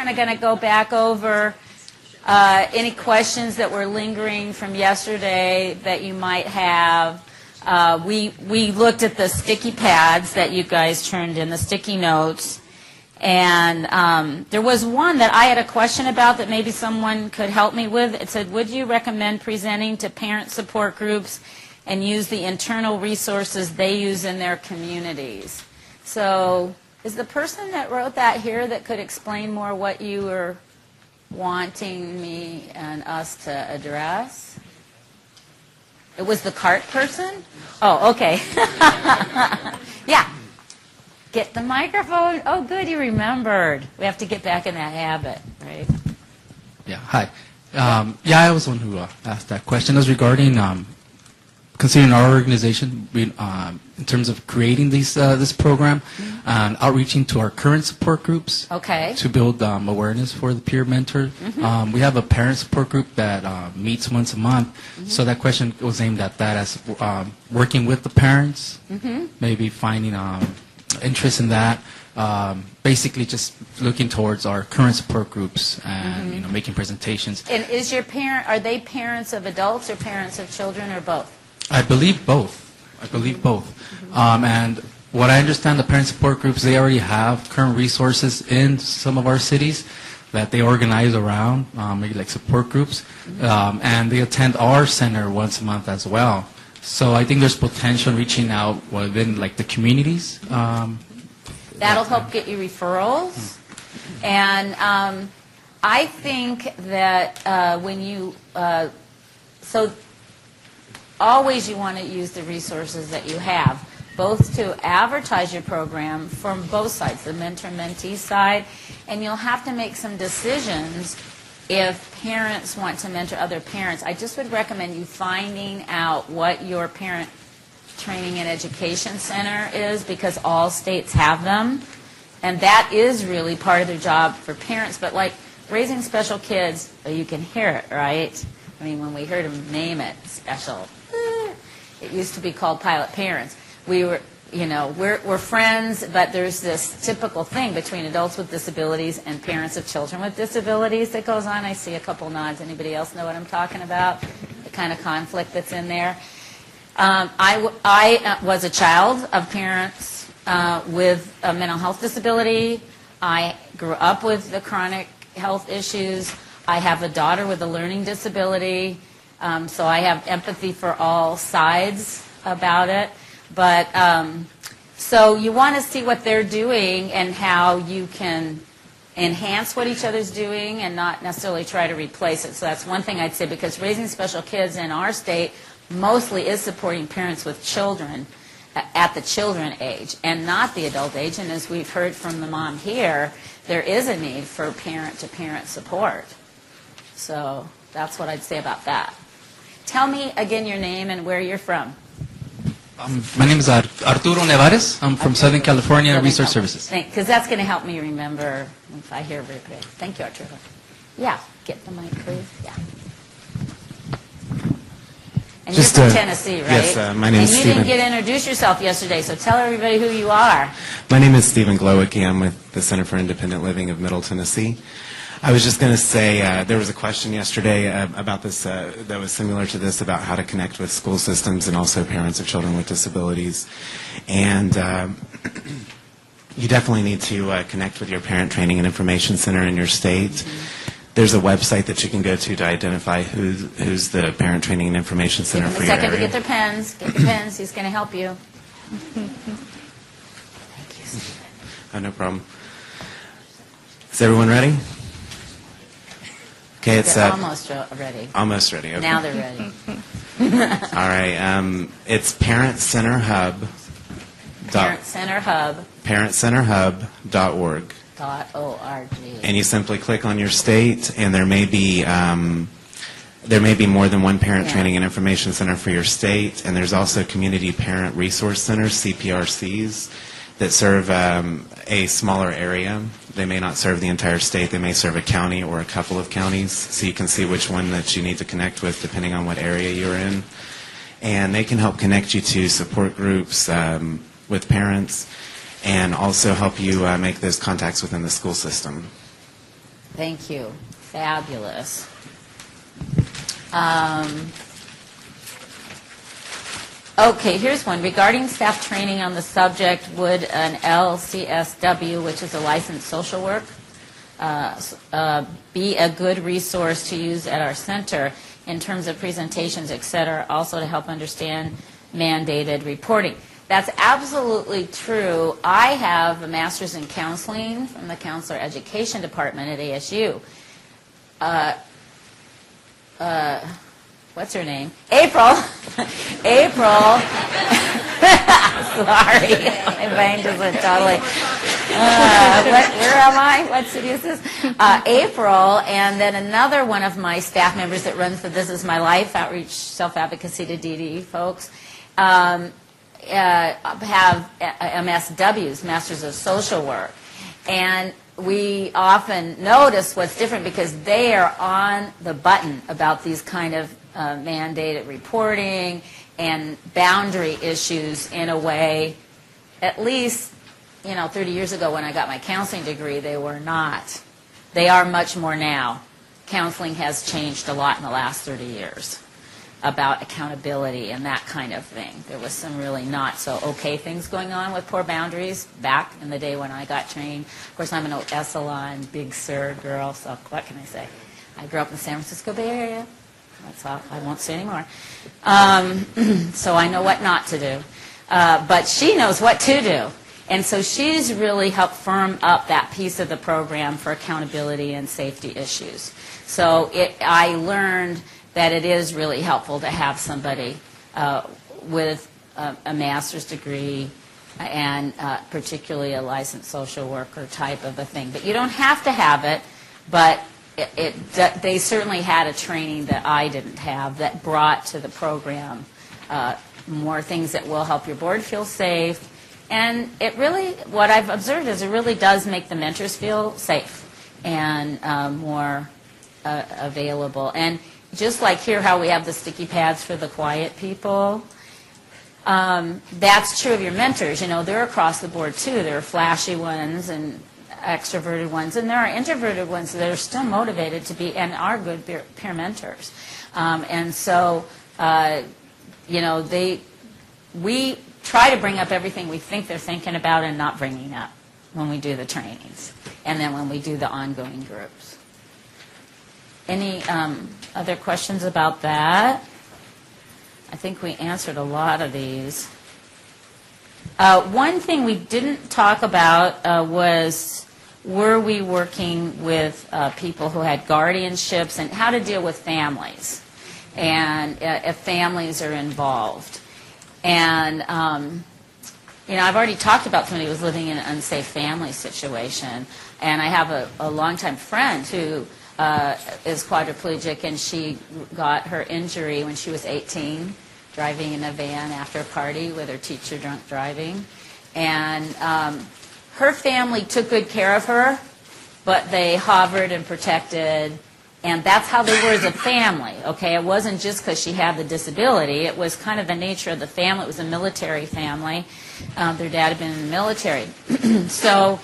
kind of going to go back over any questions that were lingering from yesterday that you might have. We looked at the sticky pads that you guys turned in, the sticky notes, and there was one that I had a question about that maybe someone could help me with. It said, would you recommend presenting to parent support groups and use the internal resources they use in their communities? So is the person that wrote that here that could explain more what you were wanting me and us to address? It was the cart person? Oh, okay. Yeah. Get the microphone. Oh, good, you remembered. We have to get back in that habit, right? Yeah, hi. I was the one who asked that question. It was regarding considering our organization in terms of creating this program and outreaching to our current support groups to build awareness for the peer mentor. We have a parent support group that meets once a month, so that question was aimed at that as working with the parents, maybe finding interest in that. Basically just looking towards our current support groups and making presentations. And is your parent, are they parents of adults or parents of children or both? I believe both. And what I understand, the parent support groups, they already have current resources in some of our cities that they organize around, maybe like support groups, and they attend our center once a month as well. So I think there's potential reaching out within like the communities. That'll help get you referrals. And I think that when you, always you want to use the resources that you have, both to advertise your program from both sides, the mentor-mentee side, and you'll have to make some decisions if parents want to mentor other parents. I just would recommend you finding out what your parent training and education center is, because all states have them, and that is really part of their job for parents. But like raising special kids, you can hear it, right? I mean, when we heard them name it special, it used to be called Pilot Parents. We were, we're friends, but there's this typical thing between adults with disabilities and parents of children with disabilities that goes on. I see a couple nods. Anybody else know what I'm talking about? The kind of conflict that's in there. I was a child of parents with a mental health disability. I grew up with the chronic health issues. I have a daughter with a learning disability, so I have empathy for all sides about it. But so you want to see what they're doing and how you can enhance what each other's doing and not necessarily try to replace it. So that's one thing I'd say, because raising special kids in our state mostly is supporting parents with children at the children age and not the adult age. And as we've heard from the mom here, there is a need for parent-to-parent support. So that's what I'd say about that. Tell me again your name and where you're from. My name is Arturo Nevares. I'm from Southern California Research Services. Because that's going to help me remember if I hear very good. Thank you, Arturo. Yeah, get the mic, please. Yeah. And you're from Tennessee, right? Yes, my name is Stephen. And you didn't get to introduce yourself yesterday, so tell everybody who you are. My name is Stephen Glowicki. I'm with the Center for Independent Living of Middle Tennessee. I was just going to say there was a question yesterday about this that was similar to this, about how to connect with school systems and also parents of children with disabilities. And you definitely need to connect with your parent training and information center in your state. Mm-hmm. There's a website that you can go to identify who's the parent training and information center for your area. Give them a second to get their pens. Get the pens. He's going to help you. Thank you, Stephen. Oh, no problem. Is everyone ready? Okay, it's almost ready. Almost ready. Okay. Now they're ready. All right. It's Parent Center Hub. ParentCenterHub.org. .org. And you simply click on your state, and there may be more than one parent training and information center for your state, and there's also community parent resource centers, CPRCs, that serve a smaller area. They may not serve the entire state. They may serve a county or a couple of counties, so you can see which one that you need to connect with depending on what area you're in. And they can help connect you to support groups with parents and also help you make those contacts within the school system. Thank you. Fabulous. Okay, here's one. Regarding staff training on the subject, would an LCSW, which is a licensed social work, be a good resource to use at our center in terms of presentations, et cetera, also to help understand mandated reporting? That's absolutely true. I have a master's in counseling from the Counselor Education Department at ASU. What's her name? April. April. Sorry, my brain just went totally. Where am I? What city is this? April, and then another one of my staff members that runs the This Is My Life outreach self-advocacy to DD folks have MSWs, Masters of Social Work, and we often notice what's different because they are on the button about these kind of mandated reporting and boundary issues in a way, at least, 30 years ago when I got my counseling degree, they were not. They are much more now. Counseling has changed a lot in the last 30 years about accountability and that kind of thing. There was some really not so okay things going on with poor boundaries back in the day when I got trained. Of course, I'm an Esalen, Big Sur girl, so what can I say? I grew up in the San Francisco Bay Area. That's all. I won't say anymore. So I know what not to do. But she knows what to do. And so she's really helped firm up that piece of the program for accountability and safety issues. So I learned that it is really helpful to have somebody with a master's degree and particularly a licensed social worker type of a thing. But you don't have to have it, but they certainly had a training that I didn't have that brought to the program more things that will help your board feel safe. And it really, what I've observed is it really does make the mentors feel safe and more available. And just like here how we have the sticky pads for the quiet people, that's true of your mentors. They're across the board too. There are flashy ones and extroverted ones, and there are introverted ones that are still motivated to be and are good peer mentors. And so, we try to bring up everything we think they're thinking about and not bringing up when we do the trainings, and then when we do the ongoing groups. Any other questions about that? I think we answered a lot of these. One thing we didn't talk about was, were we working with people who had guardianships and how to deal with families and if families are involved. And, I've already talked about somebody who was living in an unsafe family situation. And I have a longtime friend who is quadriplegic, and she got her injury when she was 18, driving in a van after a party with her teacher drunk driving. And her family took good care of her, but they hovered and protected, and that's how they were as a family, okay? It wasn't just because she had the disability. It was kind of the nature of the family. It was a military family. Their dad had been in the military. So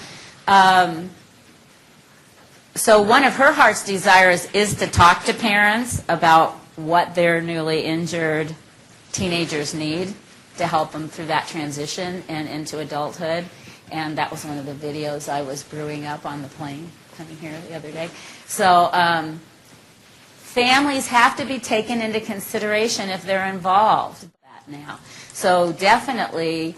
one of her heart's desires is to talk to parents about what their newly injured teenagers need to help them through that transition and into adulthood. And that was one of the videos I was brewing up on the plane coming here the other day. So families have to be taken into consideration if they're involved now. So definitely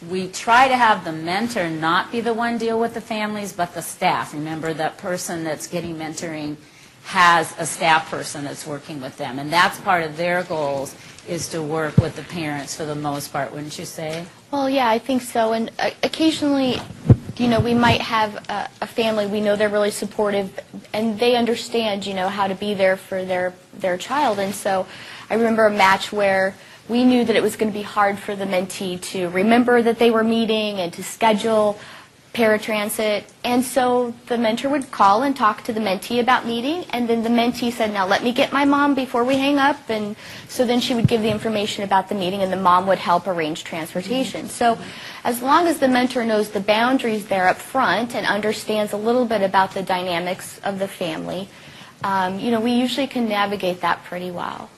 we try to have the mentor not be the one deal with the families, but the staff. Remember, that person that's getting mentoring has a staff person that's working with them. And that's part of their goals, is to work with the parents for the most part, wouldn't you say? Well, yeah, I think so. And occasionally, we might have a family, we know they're really supportive, and they understand, how to be there for their child. And so I remember a match where we knew that it was going to be hard for the mentee to remember that they were meeting and to schedule paratransit. And so the mentor would call and talk to the mentee about meeting, and then the mentee said, now let me get my mom before we hang up. And so then she would give the information about the meeting, and the mom would help arrange transportation. So as long as the mentor knows the boundaries there up front and understands a little bit about the dynamics of the family, we usually can navigate that pretty well.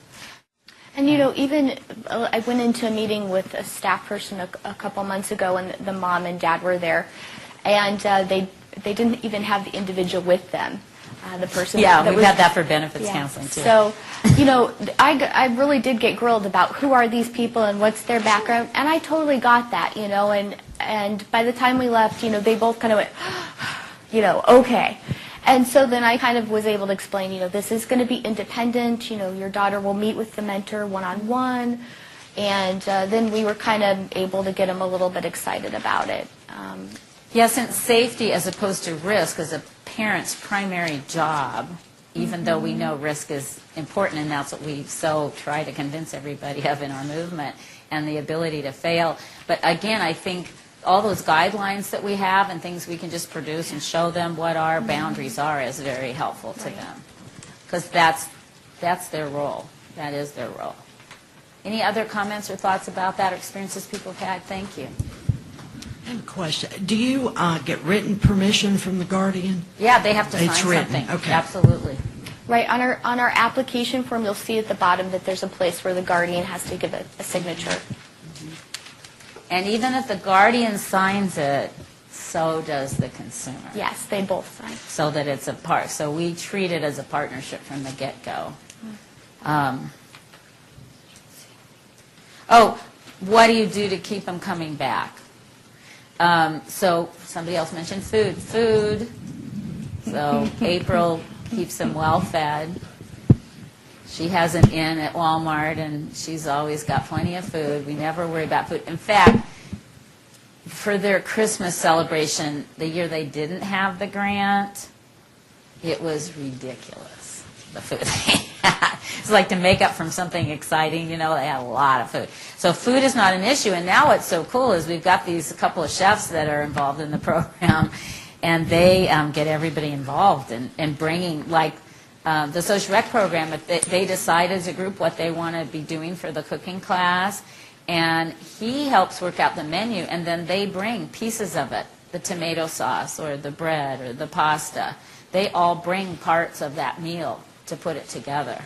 And, even I went into a meeting with a staff person a couple months ago, and the mom and dad were there, and they didn't even have the individual with them. The person. Yeah, we've had that for benefits counseling, too. So, I really did get grilled about who are these people and what's their background, and I totally got that, and by the time we left, they both kind of went, okay. And so then I kind of was able to explain, this is going to be independent, your daughter will meet with the mentor one-on-one, and then we were kind of able to get them a little bit excited about it. Yeah, since safety as opposed to risk is a parent's primary job, even though we know risk is important, and that's what we so try to convince everybody of in our movement, and the ability to fail. But again, I think all those guidelines that we have and things we can just produce and show them what our boundaries are is very helpful to them. Because that's their role. That is their role. Any other comments or thoughts about that or experiences people have had? Thank you. I have a question. Do you get written permission from the guardian? Yeah, they have to sign It's written. something. Okay. Absolutely. Right, on our application form, you'll see at the bottom that there's a place where the guardian has to give a signature. And even if the guardian signs it, so does the consumer. Yes, they both sign. So that it's a part. So we treat it as a partnership from the get-go. What do you do to keep them coming back? So somebody else mentioned food. So April keeps them well fed. She has an inn at Walmart, and she's always got plenty of food. We never worry about food. In fact, for their Christmas celebration, the year they didn't have the grant, it was ridiculous, the food they had. It's like to make up from something exciting, they had a lot of food. So food is not an issue, and now what's so cool is we've got a couple of chefs that are involved in the program, and they get everybody involved in bringing, the social rec program, if they decide as a group what they want to be doing for the cooking class, and he helps work out the menu, and then they bring pieces of it, the tomato sauce or the bread or the pasta. They all bring parts of that meal to put it together.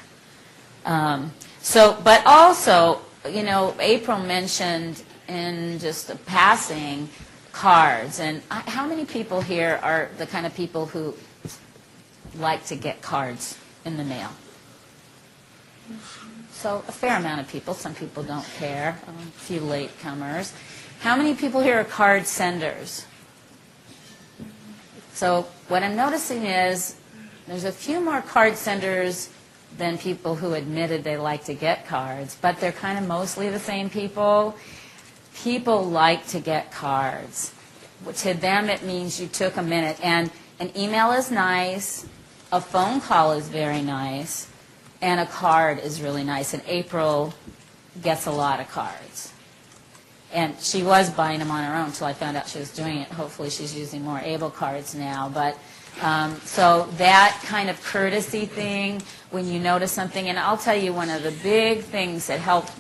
But also, April mentioned in just a passing cards, and how many people here are the kind of people who like to get cards in the mail? So a fair amount of people. Some people don't care. A few latecomers. How many people here are card senders? So what I'm noticing is there's a few more card senders than people who admitted they like to get cards, but they're kind of mostly the same people. People like to get cards. To them, it means you took a minute. And an email is nice. A phone call is very nice, and a card is really nice. And April gets a lot of cards. And she was buying them on her own until I found out she was doing it. Hopefully she's using more ABIL cards now. But so that kind of courtesy thing, when you notice something, and I'll tell you one of the big things that helped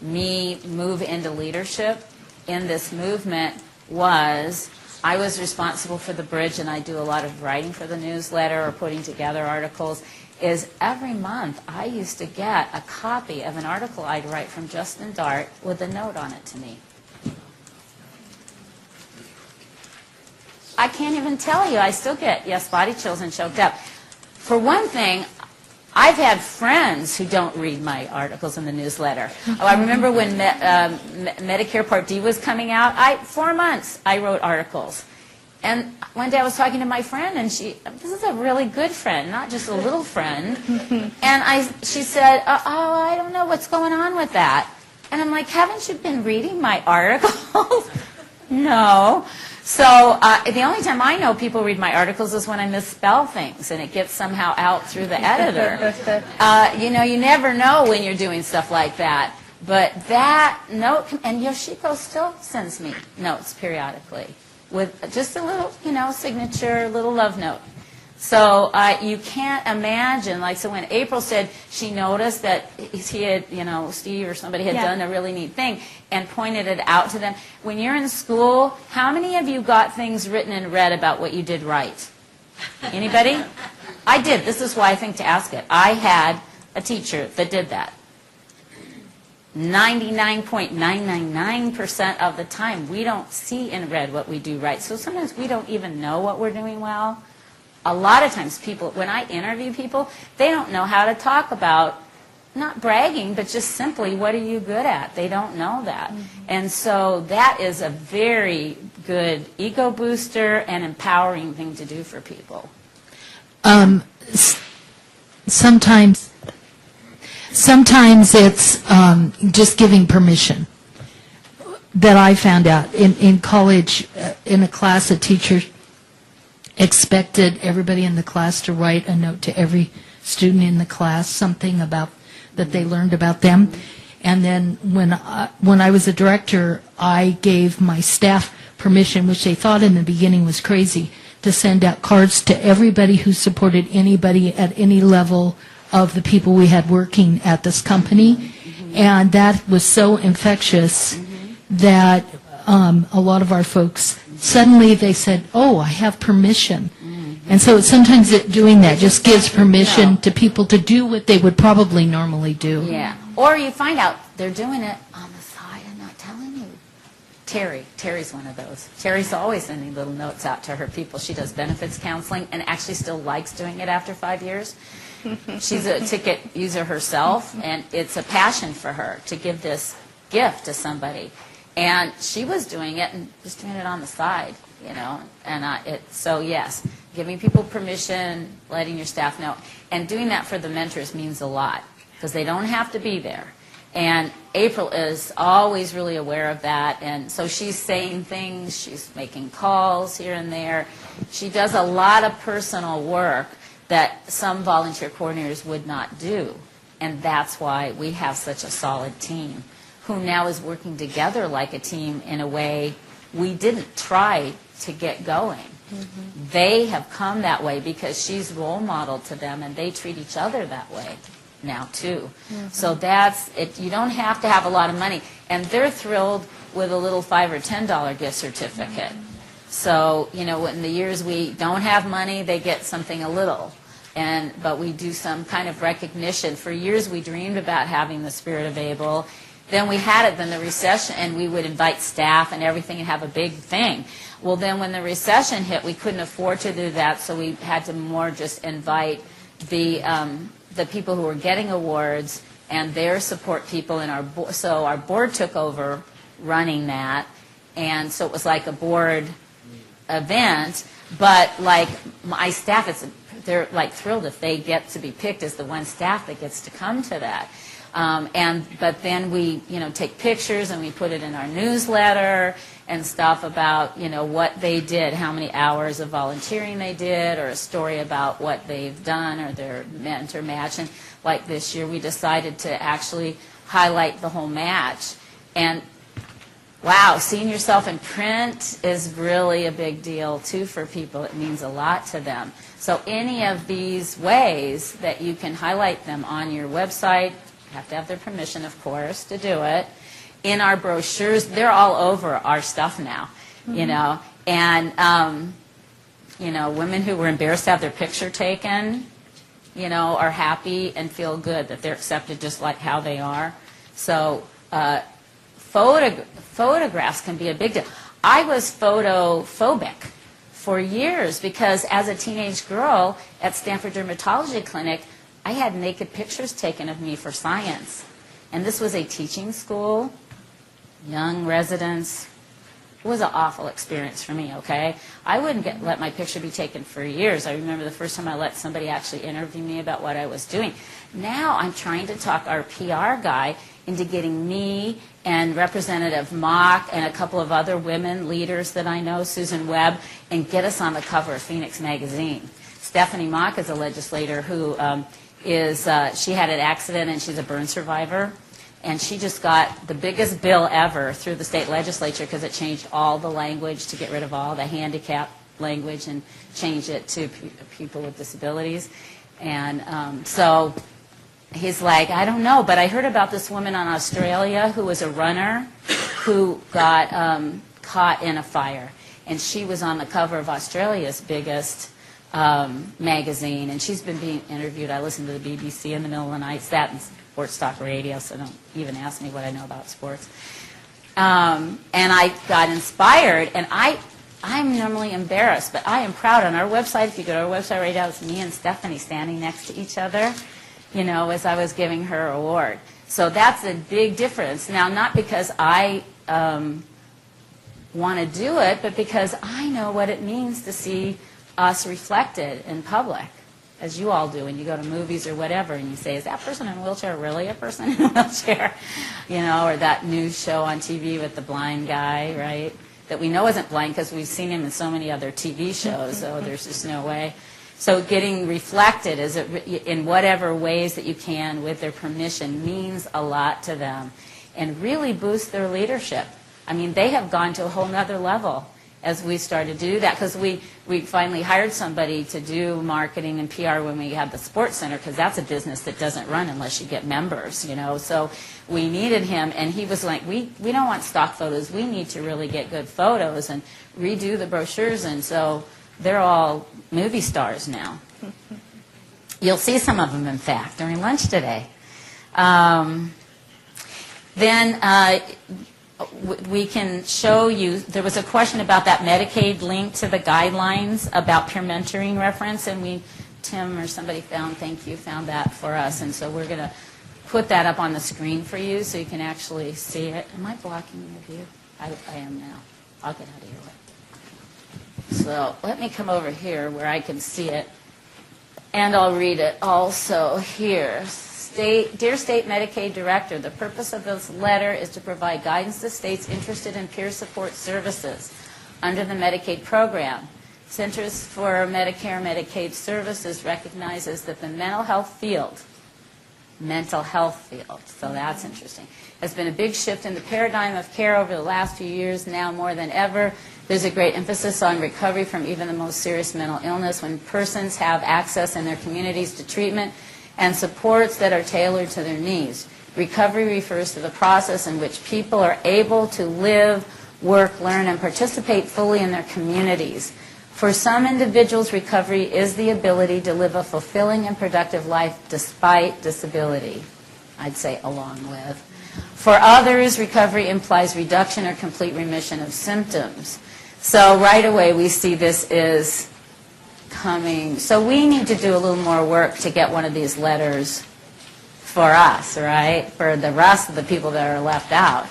me move into leadership in this movement was I was responsible for the bridge, and I do a lot of writing for the newsletter or putting together articles, is every month I used to get a copy of an article I'd write from Justin Dart with a note on it to me. I can't even tell you. I still get, body chills and choked up. For one thing, I've had friends who don't read my articles in the newsletter. I remember when Medicare Part D was coming out, 4 months I wrote articles. And one day I was talking to my friend, and this is a really good friend, not just a little friend. And she said, I don't know what's going on with that. And I'm like, haven't you been reading my articles? No. So the only time I know people read my articles is when I misspell things and it gets somehow out through the editor. You never know when you're doing stuff like that. But that note, and Yoshiko still sends me notes periodically. with just a little, signature, little love note. So you can't imagine, like, so when April said she noticed that he had, Steve or somebody had done a really neat thing and pointed it out to them. When you're in school, how many of you got things written in red about what you did right? Anybody? I did. This is why I think to ask it. I had a teacher that did that. 99.999% of the time, we don't see in red what we do right. So sometimes we don't even know what we're doing well. A lot of times people, when I interview people, they don't know how to talk about, not bragging, but just simply, what are you good at? They don't know that. And so that is a very good ego booster and empowering thing to do for people. Sometimes it's just giving permission that I found out. In college, in a class, a teacher expected everybody in the class to write a note to every student in the class, something about that they learned about them. And then when I was a director, I gave my staff permission, which they thought in the beginning was crazy, to send out cards to everybody who supported anybody at any level of the people we had working at this company. And that was so infectious that a lot of our folks, suddenly they said, oh, I have permission. And so sometimes doing that just gives permission to people to do what they would probably normally do. Yeah. Or you find out they're doing it on the side and not telling you. Terry's one of those. Terry's always sending little notes out to her people. She does benefits counseling and actually still likes doing it after 5 years. She's a ticket user herself, and it's a passion for her to give this gift to somebody. And she was doing it and just doing it on the side, And so, yes, giving people permission, letting your staff know. And doing that for the mentors means a lot because they don't have to be there. And April is always really aware of that. And so she's saying things. She's making calls here and there. She does a lot of personal work that some volunteer coordinators would not do. And that's why we have such a solid team who now is working together like a team in a way we didn't try to get going. They have come that way because she's role model to them, and they treat each other that way now too. So that's it. You don't have to have a lot of money, and they're thrilled with a little $5 or $10 gift certificate. So in the years we don't have money, they get something a little. But we do some kind of recognition. For years we dreamed about having the Spirit of ABIL. Then we had it, then the recession, and we would invite staff and everything and have a big thing. Well, then when the recession hit, we couldn't afford to do that, so we had to more just invite the people who were getting awards and their support people. So our board took over running that, and so it was like a board event. But like my staff, they're like thrilled if they get to be picked as the one staff that gets to come to that. But then we, take pictures and we put it in our newsletter and stuff about, what they did, how many hours of volunteering they did, or a story about what they've done or their mentor match. And like this year, we decided to actually highlight the whole match. And wow, seeing yourself in print is really a big deal too for people. It means a lot to them. So any of these ways that you can highlight them on your website, you have to have their permission, of course, to do it. In our brochures, they're all over our stuff now, And, women who were embarrassed to have their picture taken, are happy and feel good that they're accepted just like how they are. So photographs can be a big deal. I was photophobic for years because as a teenage girl at Stanford Dermatology Clinic, I had naked pictures taken of me for science. And this was a teaching school, young residents. It was an awful experience for me, okay? I wouldn't let my picture be taken for years. I remember the first time I let somebody actually interview me about what I was doing. Now I'm trying to talk our PR guy into getting me and Representative Mock and a couple of other women leaders that I know, Susan Webb, and get us on the cover of Phoenix Magazine. Stephanie Mock is a legislator who she had an accident and she's a burn survivor. And she just got the biggest bill ever through the state legislature because it changed all the language to get rid of all the handicap language and change it to people with disabilities. And so he's like, I don't know, but I heard about this woman in Australia who was a runner who got caught in a fire. And she was on the cover of Australia's biggest magazine, and she's been being interviewed. I listen to the BBC in the middle of the night, that and sports talk radio, so don't even ask me what I know about sports. And I got inspired, and I'm normally embarrassed, but I am proud. On our website, if you go to our website right now, it's me and Stephanie standing next to each other, you know, as I was giving her award. So that's a big difference. Now, not because I want to do it, but because I know what it means to see us reflected in public, as you all do when you go to movies or whatever, and you say, is that person in a wheelchair really a person in a wheelchair? You know, or that news show on TV with the blind guy, right? That we know isn't blind because we've seen him in so many other TV shows, so there's just no way. So getting reflected is in whatever ways that you can with their permission means a lot to them and really boosts their leadership. I mean, they have gone to a whole nother level as we started to do that, because we finally hired somebody to do marketing and PR when we had the sports center, because that's a business that doesn't run unless you get members, you know. So we needed him, and he was like, we don't want stock photos. We need to really get good photos and redo the brochures, and so they're all movie stars now. You'll see some of them, in fact, during lunch today. We can show you, there was a question about that Medicaid link to the guidelines about peer mentoring reference, and Tim or somebody found that for us, and so we're going to put that up on the screen for you so you can actually see it. Am I blocking your view? I am now. I'll get out of your way. So let me come over here where I can see it, and I'll read it also here. Dear State Medicaid Director, the purpose of this letter is to provide guidance to states interested in peer support services under the Medicaid program. Centers for Medicare and Medicaid Services recognizes that the mental health field, so that's interesting, has been a big shift in the paradigm of care over the last few years. Now more than ever, there's a great emphasis on recovery from even the most serious mental illness when persons have access in their communities to treatment and supports that are tailored to their needs. Recovery refers to the process in which people are able to live, work, learn, and participate fully in their communities. For some individuals, recovery is the ability to live a fulfilling and productive life despite disability, I'd say along with. For others, recovery implies reduction or complete remission of symptoms. So right away we see this is coming. So we need to do a little more work to get one of these letters for us, right? For the rest of the people that are left out.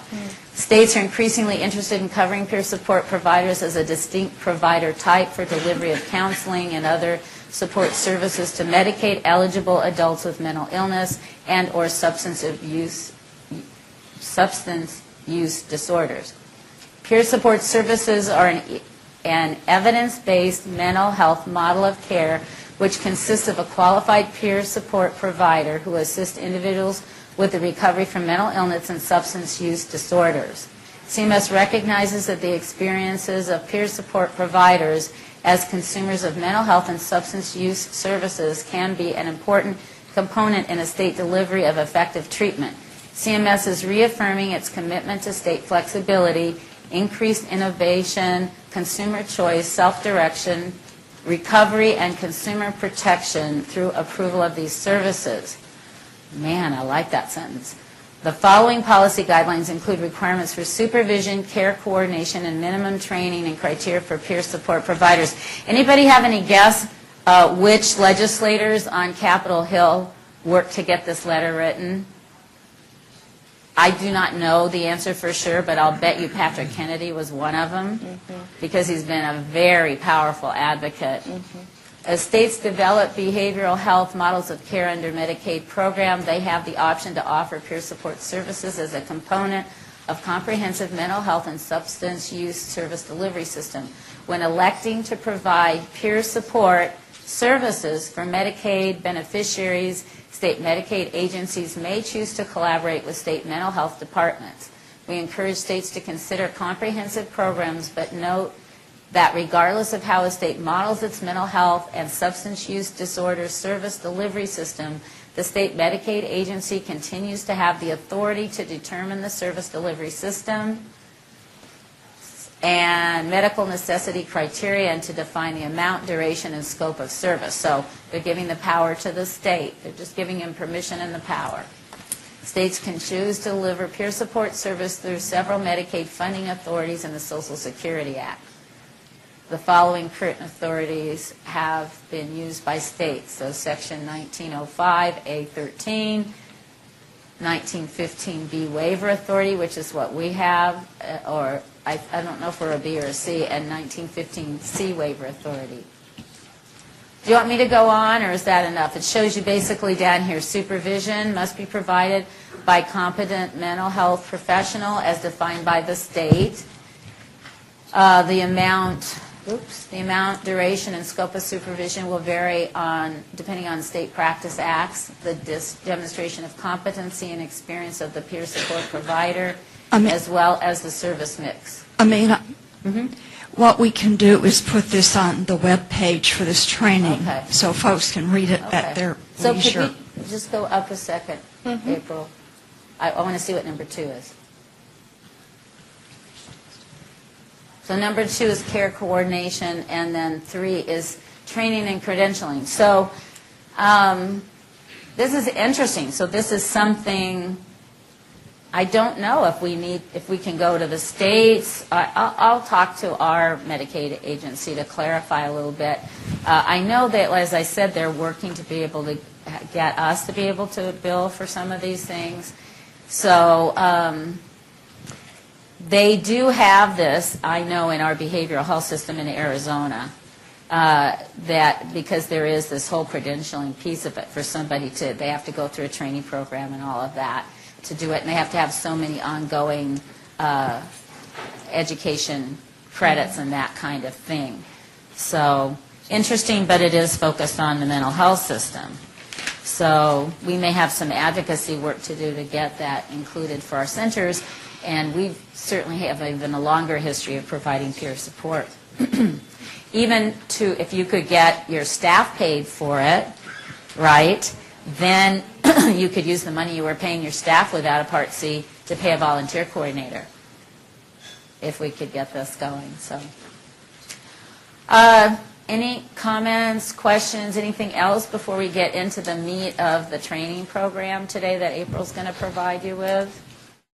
States are increasingly interested in covering peer support providers as a distinct provider type for delivery of counseling and other support services to Medicaid-eligible adults with mental illness and or substance use disorders. Peer support services are an evidence-based mental health model of care which consists of a qualified peer support provider who assists individuals with the recovery from mental illness and substance use disorders. CMS recognizes that the experiences of peer support providers as consumers of mental health and substance use services can be an important component in a state delivery of effective treatment. CMS is reaffirming its commitment to state flexibility, increased innovation, consumer choice, self-direction, recovery, and consumer protection through approval of these services. Man, I like that sentence. The following policy guidelines include requirements for supervision, care coordination, and minimum training and criteria for peer support providers. Anybody have any guess which legislators on Capitol Hill worked to get this letter written? I do not know the answer for sure, but I'll bet you Patrick Kennedy was one of them because he's been a very powerful advocate. As states develop behavioral health models of care under Medicaid program, they have the option to offer peer support services as a component of comprehensive mental health and substance use service delivery system. When electing to provide peer support services for Medicaid beneficiaries. State Medicaid agencies may choose to collaborate with state mental health departments. We encourage states to consider comprehensive programs, but note that regardless of how a state models its mental health and substance use disorder service delivery system, the state Medicaid agency continues to have the authority to determine the service delivery system and medical necessity criteria and to define the amount, duration, and scope of service. So they're giving the power to the state. They're just giving them permission and the power. States can choose to deliver peer support service through several Medicaid funding authorities and the Social Security Act. The following current authorities have been used by states. So Section 1905, A13, 1915B Waiver Authority, which is what we have, or I don't know if we're a B or a C, and 1915C Waiver Authority. Do you want me to go on, or is that enough? It shows you basically down here, supervision must be provided by competent mental health professional as defined by the state. The amount, duration, and scope of supervision will vary depending on state practice acts, the demonstration of competency and experience of the peer support provider, as well as the service mix. Amina, what we can do is put this on the web page for this training, so folks can read it at their leisure. So could we just go up a second, April? I want to see what number 2 is. So number 2 is care coordination, and then 3 is training and credentialing. So this is interesting. So this is something I don't know if we can go to the states. I'll talk to our Medicaid agency to clarify a little bit. I know that, as I said, they're working to be able to get us to be able to bill for some of these things. So they do have this, I know, in our behavioral health system in Arizona, that because there is this whole credentialing piece of it for somebody they have to go through a training program and all of that to do it, and they have to have so many ongoing education credits and that kind of thing. So interesting, but it is focused on the mental health system. So we may have some advocacy work to do to get that included for our centers, and we certainly have even a longer history of providing peer support. Even if you could get your staff paid for it, right, then you could use the money you were paying your staff without a Part C to pay a volunteer coordinator, if we could get this going. So, any comments, questions, anything else before we get into the meat of the training program today that April's going to provide you with?